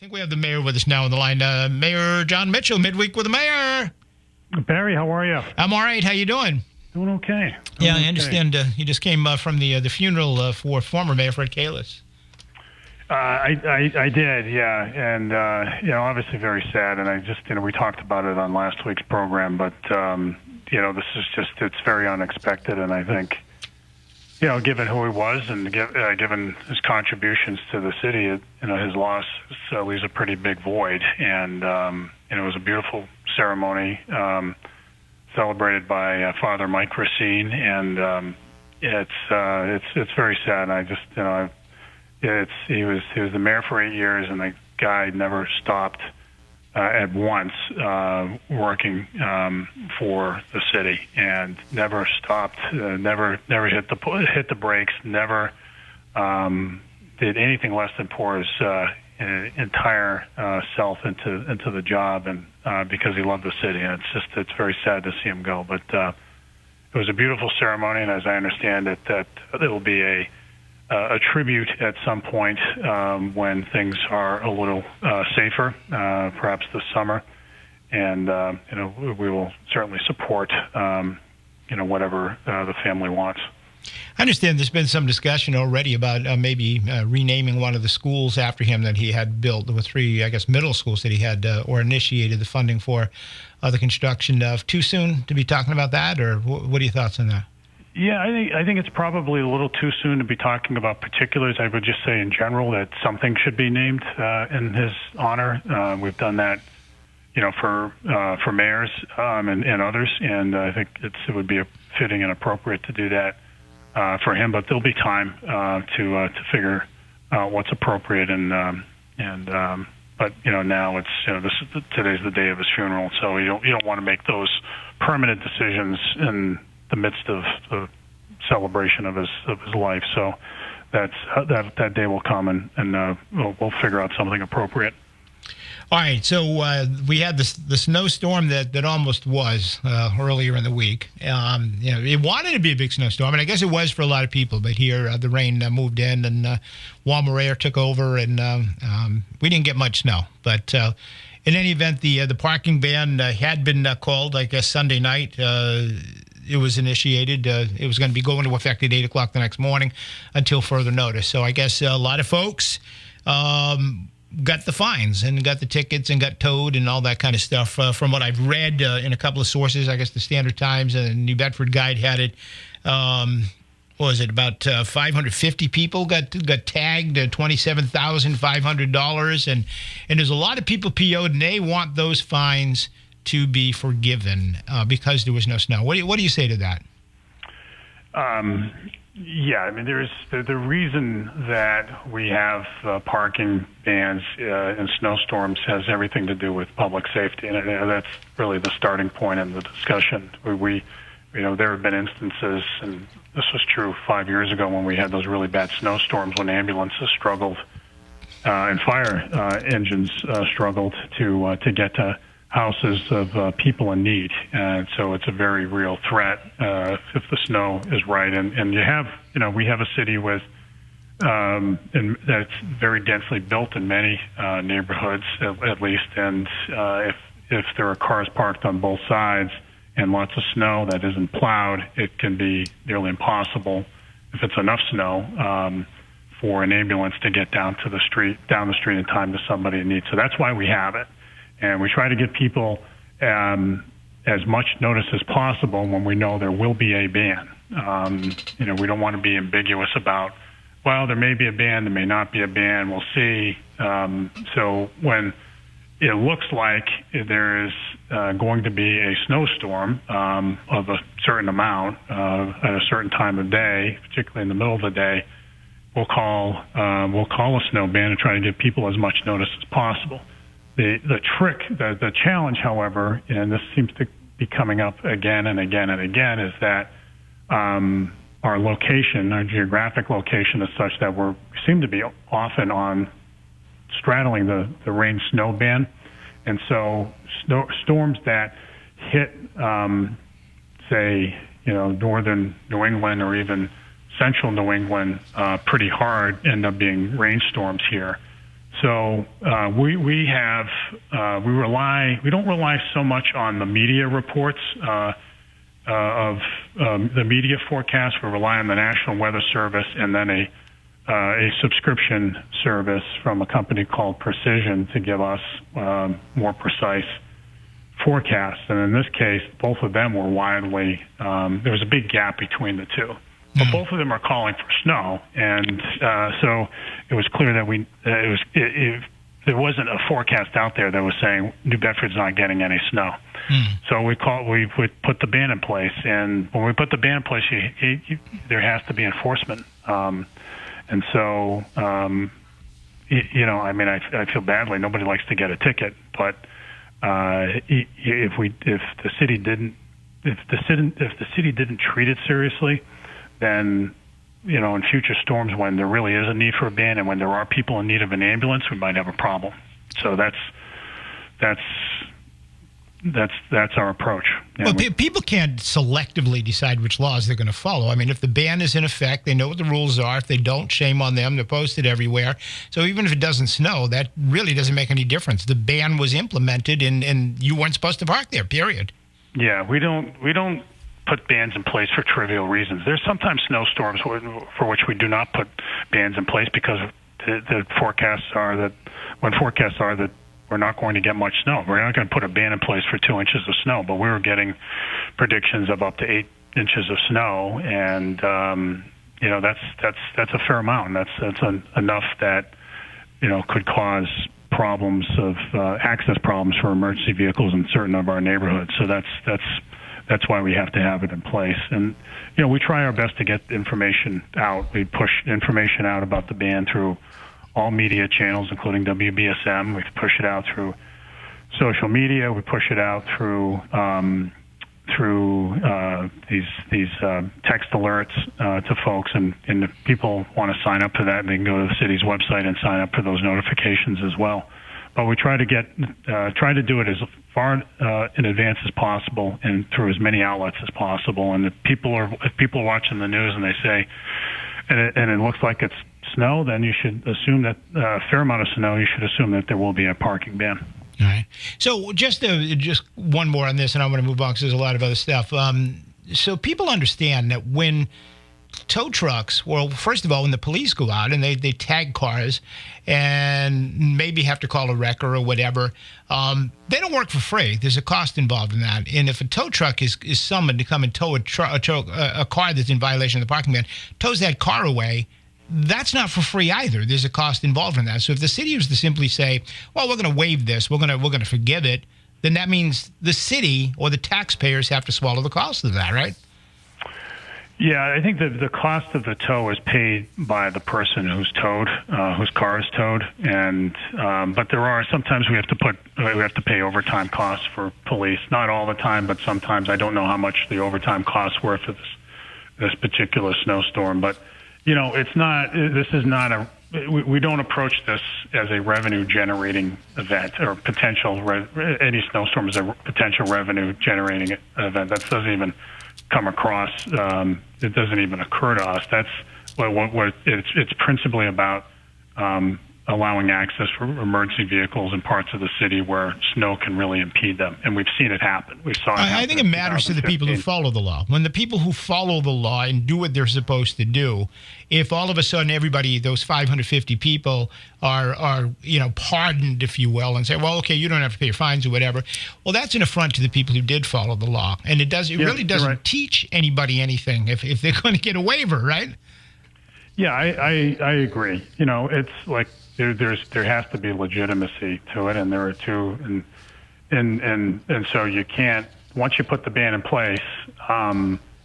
think we have the mayor with us now on the line. Mayor Jon Mitchell, midweek with the mayor. Barry, how are you? I'm all right. How you doing? Doing okay. I understand you just came from the funeral for former Mayor Fred Kalisz. I did, yeah, and obviously very sad. And I just, we talked about it on last week's program, but this is just—it's very unexpected, and I think, given who he was and given his contributions to the city, his loss leaves a pretty big void. And it was a beautiful ceremony celebrated by Father Mike Racine, and it's very sad. I just, he was the mayor for 8 years, and the guy never stopped at once working for the city, and never stopped, never hit the brakes, never did anything less than pour his entire self into the job, and because he loved the city. And it's very sad to see him go. But it was a beautiful ceremony, and as I understand it, that it will be a tribute at some point when things are a little safer, perhaps this summer, and we will certainly support whatever the family wants. I understand there's been some discussion already about maybe renaming one of the schools after him that he had built. There were 3, I guess, middle schools that he had or initiated the funding for the construction of. Too soon to be talking about that, or what are your thoughts on that? Yeah, I think it's probably a little too soon to be talking about particulars. I would just say in general that something should be named in his honor. We've done that, for mayors and others, and I think it would be fitting and appropriate to do that for him. But there'll be time to figure out what's appropriate, but now it's today's the day of his funeral, so you don't want to make those permanent decisions in the midst of the celebration of his life. So that day will come, and we'll figure out something appropriate. All right, so we had the snowstorm that almost was earlier in the week. It wanted to be a big snowstorm, and I guess it was for a lot of people. But here, the rain moved in, and warmer air took over, and we didn't get much snow. But in any event, the parking ban had been called, I guess, Sunday night. It was initiated. It was going to be going into effect at 8 o'clock the next morning until further notice. So I guess a lot of folks got the fines and got the tickets and got towed and all that kind of stuff. From what I've read in a couple of sources, I guess the Standard Times and the New Bedford Guide had it. What was it? About 550 people got tagged, $27,500, and there's a lot of people PO'd, and they want those fines to be forgiven because there was no snow. What do you say to that? Yeah, I mean, there's the reason that we have parking bans in snowstorms has everything to do with public safety, and that's really the starting point in the discussion. There have been instances, and this was true 5 years ago when we had those really bad snowstorms when ambulances struggled and fire engines struggled to get to houses of people in need, and so it's a very real threat if the snow is right. And we have a city with and that's very densely built in many neighborhoods, at least. And if there are cars parked on both sides and lots of snow that isn't plowed, it can be nearly impossible, if it's enough snow, for an ambulance to get down the street in time to somebody in need. So that's why we have it. And we try to give people as much notice as possible when we know there will be a ban. We don't want to be ambiguous about, well, there may be a ban, there may not be a ban, we'll see. So when it looks like there is going to be a snowstorm of a certain amount at a certain time of day, particularly in the middle of the day, we'll call a snow ban and try to give people as much notice as possible. The challenge, however, and this seems to be coming up again and again and again, is that our geographic location is such that we seem to be often straddling the rain-snow band. And so storms that hit, say, northern New England or even central New England pretty hard end up being rainstorms here. So we don't rely so much on the media reports of the media forecast. We rely on the National Weather Service and then a subscription service from a company called Precision to give us more precise forecasts. And in this case, both of them were widely. There was a big gap between the two. But both of them are calling for snow, and so it was clear that there wasn't a forecast out there that was saying New Bedford's not getting any snow. So we put the ban in place, and when we put the ban in place, there has to be enforcement. And so, I feel badly. Nobody likes to get a ticket, but if the city didn't treat it seriously, then, in future storms when there really is a need for a ban and when there are people in need of an ambulance, we might have a problem. So that's our approach. Well, people can't selectively decide which laws they're going to follow. I mean, if the ban is in effect, they know what the rules are. If they don't, shame on them. They're posted everywhere. So even if it doesn't snow, that really doesn't make any difference. The ban was implemented, and you weren't supposed to park there, period. Yeah, we don't put bans in place for trivial reasons. There's sometimes snowstorms for which we do not put bans in place because the forecasts are that we're not going to get much snow. We're not going to put a ban in place for 2 inches of snow, but we were getting predictions of up to 8 inches of snow, and that's a fair amount. That's enough that could cause problems of access problems for emergency vehicles in certain of our neighborhoods. So that's why we have to have it in place. And we try our best to get information out. We push information out about the ban through all media channels, including WBSM. We push it out through social media. We push it out through these text alerts to folks, and if people want to sign up for that, they can go to the city's website and sign up for those notifications as well. But we try to to do it as far in advance as possible and through as many outlets as possible. And if people are watching the news and they say, and it looks like it's snow, then you should assume that a fair amount of snow. You should assume that there will be a parking ban. All right. So just one more on this, and I'm going to move on because there's a lot of other stuff. So people understand that when tow trucks, well, first of all, when the police go out and they tag cars and maybe have to call a wrecker or whatever, they don't work for free. There's a cost involved in that. And if a tow truck is summoned to come and tow a car that's in violation of the parking ban, tows that car away, that's not for free either. There's a cost involved in that. So if the city was to simply say, well, we're going to waive this, we're going to forgive it, then that means the city or the taxpayers have to swallow the cost of that, right? Yeah, I think that the cost of the tow is paid by the person who's towed, whose car is towed, and but there are sometimes we have to pay overtime costs for police. Not all the time, but sometimes. I don't know how much the overtime costs were for this particular snowstorm, but it's not. This is not a. We don't approach this as a revenue generating event or any snowstorm is a potential revenue generating event. That doesn't even come across. It doesn't even occur to us. That's what it's principally about allowing access for emergency vehicles in parts of the city where snow can really impede them. And we've seen it happen. We saw it happen. I think it matters to the people who follow the law. When the people who follow the law and do what they're supposed to do, if all of a sudden everybody, those 550 people are pardoned, if you will, and say, well, okay, you don't have to pay your fines or whatever, well, that's an affront to the people who did follow the law. And it really doesn't teach anybody anything if they're going to get a waiver, right? Yeah, I agree. It's like there has to be legitimacy to it, and there are two, and so you can't. Once you put the ban in place,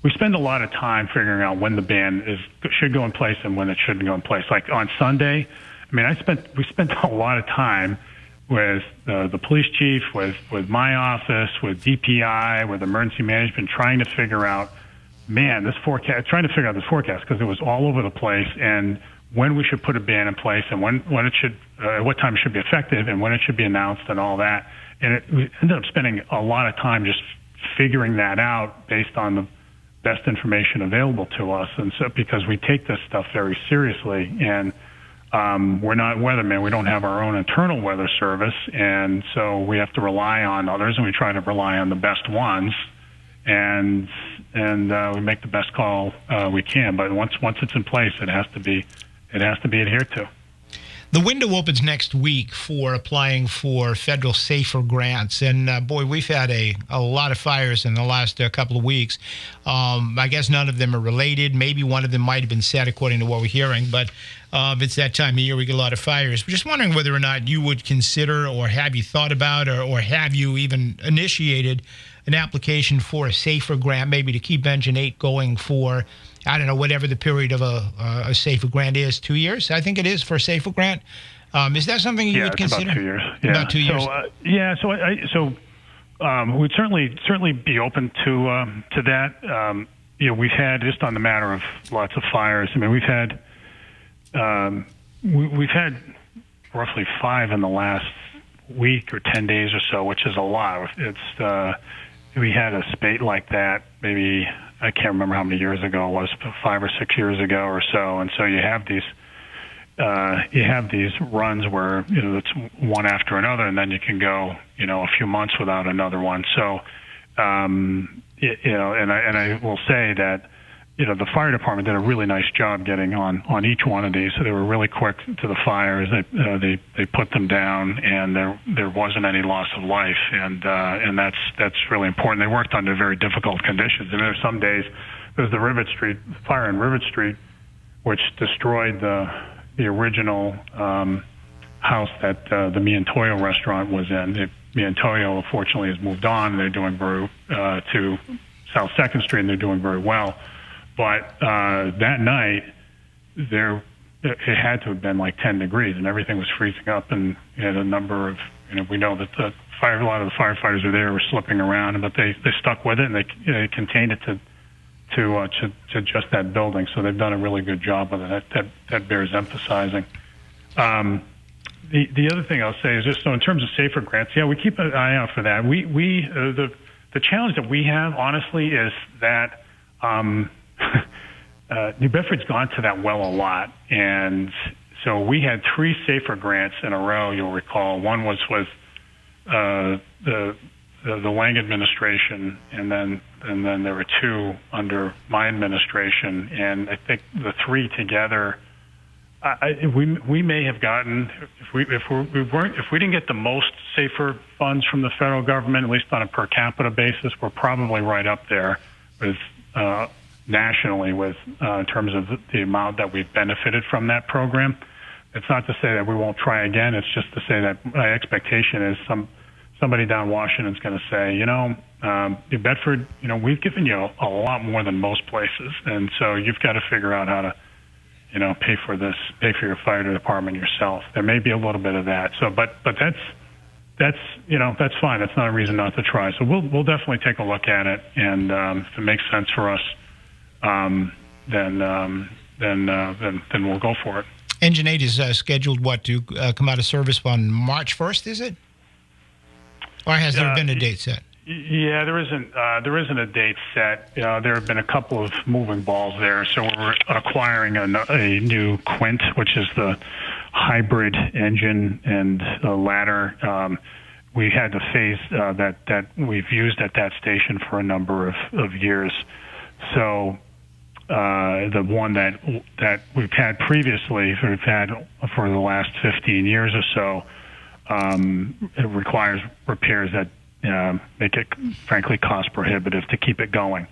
we spend a lot of time figuring out when the ban should go in place and when it shouldn't go in place. Like on Sunday, we spent a lot of time with the police chief, with my office, with DPI, with emergency management, trying to figure out. Trying to figure out this forecast because it was all over the place, and when we should put a ban in place, and when it should, what time it should be effective, and when it should be announced, and all that. And we ended up spending a lot of time just figuring that out based on the best information available to us, and so because we take this stuff very seriously, and we're not weathermen. We don't have our own internal weather service, and so we have to rely on others, and we try to rely on the best ones, and we make the best call we can. But once it's in place, it has to be adhered to. The window opens next week for applying for federal SAFER grants. And, boy, we've had a lot of fires in the last couple of weeks. I guess none of them are related. Maybe one of them might have been set according to what we're hearing. But it's that time of year we get a lot of fires. We're just wondering whether or not you would consider, or have you thought about, or have you even initiated an application for a SAFER grant, maybe to keep Engine 8 going for, I don't know, whatever the period of a SAFER grant is, 2 years? I think it is for a SAFER grant. Is that something you would consider? About 2 years. Yeah. About 2 years. So we'd certainly be open to that. We've had, just on the matter of lots of fires. I mean, we've had roughly 5 in the last week or 10 days or so, which is a lot. We had a spate like that maybe, I can't remember how many years ago it was, 5 or 6 years ago or so. And so you have these runs where it's one after another, and then you can go a few months without another one. So and I will say that the fire department did a really nice job getting on each one of these. So they were really quick to the fires. They put them down, and there wasn't any loss of life, and that's really important. They worked under very difficult conditions. And there's some days, there's the Rivet Street fire in Rivet Street, which destroyed the original house that the Mi Antoyo restaurant was in. Mi Antoyo, fortunately, has moved on. They're doing to South 2nd Street, and they're doing very well. But that night, it had to have been like 10 degrees, and everything was freezing up. And you had a number of, we know that a lot of the firefighters were there, were slipping around, but they stuck with it, and they contained it to just that building. So they've done a really good job with it. That bears emphasizing. The other thing I'll say is just, so in terms of SAFER grants, we keep an eye out for that. The challenge that we have, honestly, is that New Bedford's gone to that well a lot, and so we had 3 SAFER grants in a row. You'll recall one was with the Lang administration, and then there were 2 under my administration, and I think the 3 together, we may have gotten, if we didn't get the most SAFER funds from the federal government, at least on a per capita basis, we're probably right up there with nationally with in terms of the amount that we've benefited from that program. It's not to say that we won't try again. It's just to say that my expectation is somebody down Washington's going to say, New Bedford, we've given you a lot more than most places, and so you've got to figure out how to, pay for your fire department yourself. There may be a little bit of that. So, but that's fine. That's not a reason not to try. So we'll definitely take a look at it, and if it makes sense for us, then we'll go for it. Engine 8 is scheduled, to come out of service on March 1st, is it? Or has there been a date set? Yeah, there isn't a date set. There have been a couple of moving balls there. So we're acquiring a new Quint, which is the hybrid engine and ladder. We had the phase that we've used at that station for a number of years. So the one that we've had previously, we've had for the last 15 years or so, it requires repairs that make it, frankly, cost prohibitive to keep it going.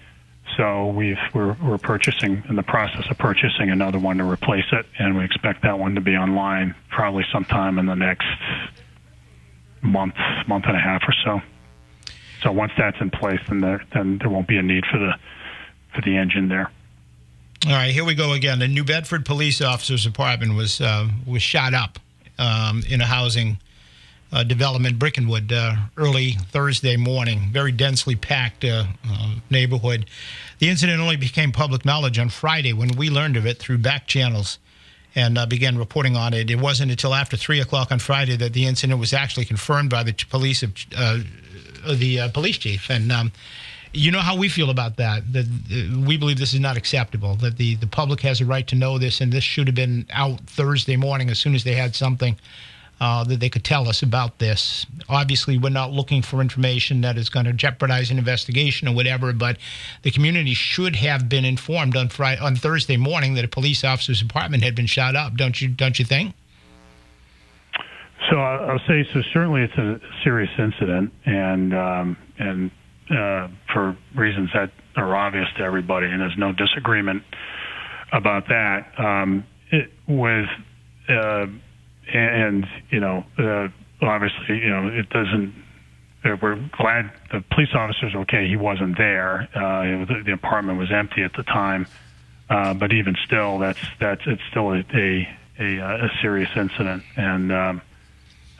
So we're purchasing, in the process of purchasing another one to replace it, and we expect that one to be online probably sometime in the next month and a half or so. So once that's in place, then there won't be a need for the engine there. All right, here we go again. The New Bedford Police Officers Department was shot up in a housing development, Brickenwood, early Thursday morning. Very densely packed neighborhood. The incident only became public knowledge on Friday when we learned of it through back channels and began reporting on it. It wasn't until after 3 o'clock on Friday that the incident was actually confirmed by the police chief. And You know how we feel about that. That we believe this is not acceptable, that the public has a right to know this, and this should have been out Thursday morning as soon as they had something that they could tell us about this. Obviously, we're not looking for information that is going to jeopardize an investigation or whatever, but the community should have been informed on Thursday morning that a police officer's apartment had been shot up. Don't you think? So I'll say, so certainly it's a serious incident, and for reasons that are obvious to everybody, and there's no disagreement about that. Obviously, it doesn't. We're glad the police officer's okay. He wasn't there. The apartment was empty at the time. But even still, it's still a serious incident. And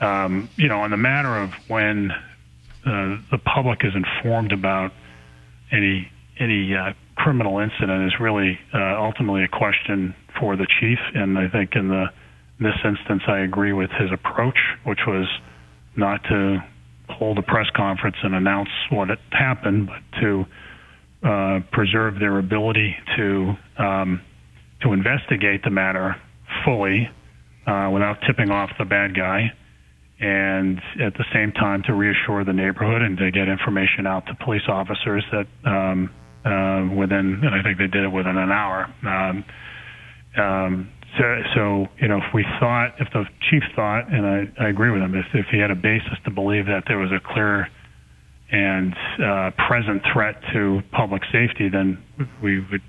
on the matter of when the public is informed about any criminal incident is really ultimately a question for the chief. And I think in this instance, I agree with his approach, which was not to hold a press conference and announce what had happened, but to preserve their ability to investigate the matter fully without tipping off the bad guy, and at the same time to reassure the neighborhood and to get information out to police officers that and I think they did it within an hour. So if the chief thought, and I agree with him, if he had a basis to believe that there was a clear and present threat to public safety, then we would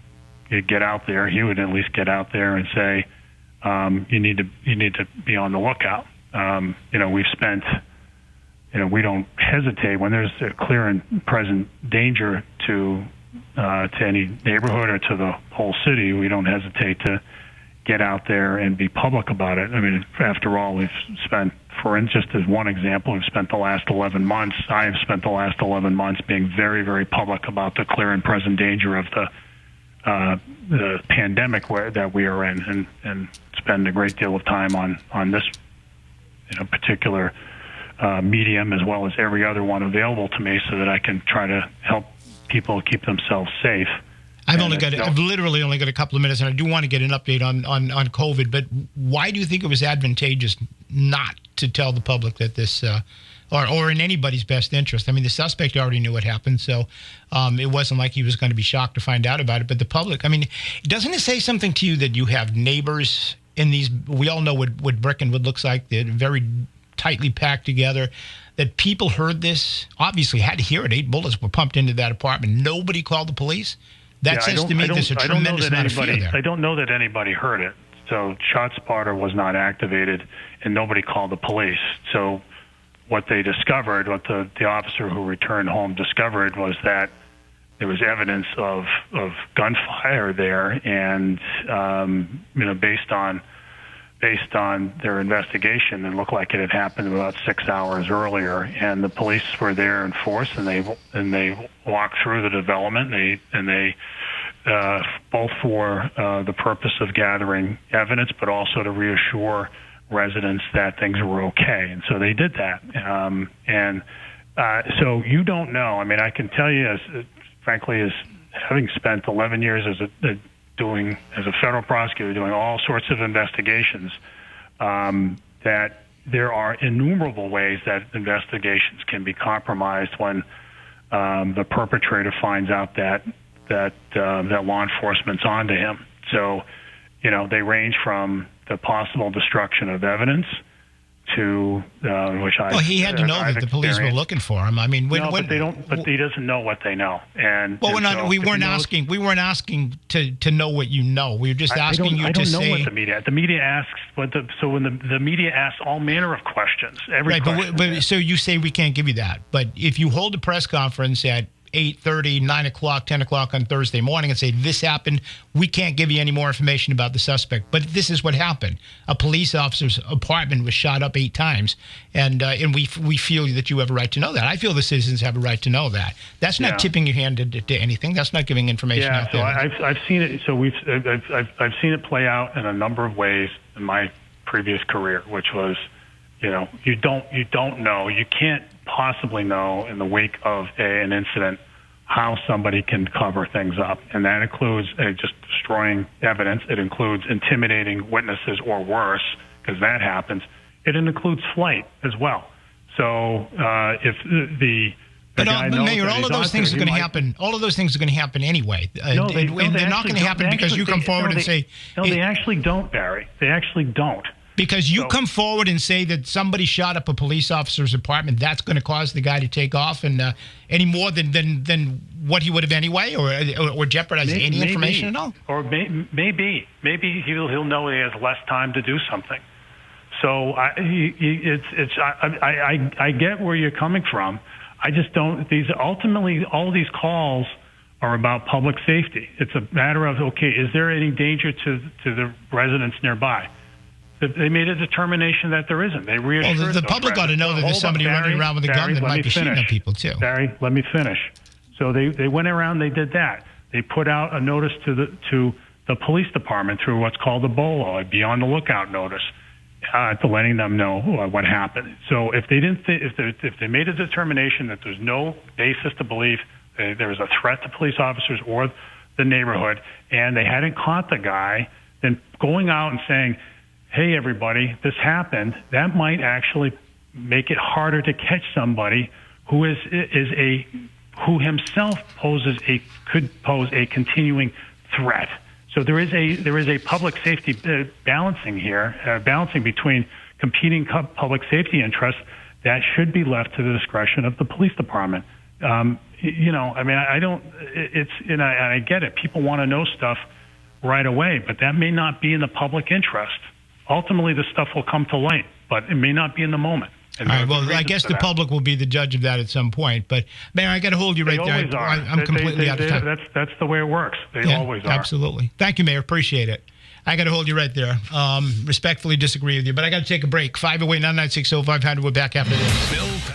get out there. He would at least get out there and say, you need to be on the lookout. We've spent, we don't hesitate when there's a clear and present danger to any neighborhood or to the whole city. We don't hesitate to get out there and be public about it. I mean, after all, we've spent, just as one example, I have spent the last 11 months being very, very public about the clear and present danger of the pandemic that we are in, and spend a great deal of time on this particular medium, as well as every other one available to me, so that I can try to help people keep themselves safe. I've literally only got a couple of minutes, and I do want to get an update on COVID, but why do you think it was advantageous not to tell the public that this, or in anybody's best interest? I mean, the suspect already knew what happened, so it wasn't like he was going to be shocked to find out about it, but the public, I mean, doesn't it say something to you that you have neighbors in these, we all know what Brickenwood looks like, they're very tightly packed together, that people heard this, obviously had to hear it, 8 bullets were pumped into that apartment, nobody called the police? That says to me there's a tremendous amount of fear there. I don't know that anybody heard it. So ShotSpotter was not activated, and nobody called the police. So what they discovered, what the officer who returned home discovered, was that there was evidence of gunfire there, and based on their investigation, it looked like it had happened about 6 hours earlier. And the police were there in force, and they walked through the development. They both for the purpose of gathering evidence, but also to reassure residents that things were okay. And so they did that. So you don't know. I mean, I can tell you, frankly, as having spent 11 years as a federal prosecutor doing all sorts of investigations, that there are innumerable ways that investigations can be compromised when the perpetrator finds out that law enforcement's onto him. So, they range from the possible destruction of evidence to he had to know that the police were looking for him. I mean, but they don't. But he doesn't know what they know. We weren't asking to know what you know. We were just asking you to say. I don't know what the media. The media asks when the media asks all manner of questions. But so you say we can't give you that. But if you hold a press conference at 8:30, 9 o'clock, 10 o'clock on Thursday morning and say, this happened, we can't give you any more information about the suspect. But this is what happened. A police officer's apartment was shot up 8 times, and we feel that you have a right to know that. I feel the citizens have a right to know that. That's not tipping your hand to anything. That's not giving information out there. So I've seen it. So I've seen it play out in a number of ways in my previous career, which was, you don't know, you can't possibly know in the wake of an incident how somebody can cover things up. And that includes just destroying evidence. It includes intimidating witnesses or worse, because that happens. It includes flight as well. So if the but guy knows Mayor, all of those things are going to happen. All of those things are going to happen anyway. They're not going to happen because you come forward and say. No, they actually don't, Barry. They actually don't. Because you come forward and say that somebody shot up a police officer's apartment, that's going to cause the guy to take off, and any more than what he would have anyway, or jeopardize any information at all. Or maybe he'll know he has less time to do something. So I get where you're coming from. I just don't. Ultimately, all these calls are about public safety. It's a matter of, okay, is there any danger to the residents nearby? They made a determination that there isn't. They reassured the public ought to know that there's somebody running around with a gun that might be shooting at people too. Barry, let me finish. So they went around. They did that. They put out a notice to the police department through what's called a BOLO, a be on the lookout notice, to letting them know what happened. So if they didn't, if they made a determination that there's no basis to believe there was a threat to police officers or the neighborhood, and they hadn't caught the guy, then going out and saying, "Hey, everybody, this happened," that might actually make it harder to catch somebody who who himself could pose a continuing threat. So there is a public safety balancing here, balancing between competing public safety interests that should be left to the discretion of the police department. I get it. People want to know stuff right away, but that may not be in the public interest. Ultimately, the stuff will come to light, but it may not be in the moment. All right, well, I guess the public will be the judge of that at some point. But, Mayor, I got to hold you right there. I'm completely out of time. That's the way it works. They always are. Absolutely. Thank you, Mayor. Appreciate it. I got to hold you right there. Respectfully disagree with you, but I got to take a break. 508-996-0500. We're back after this.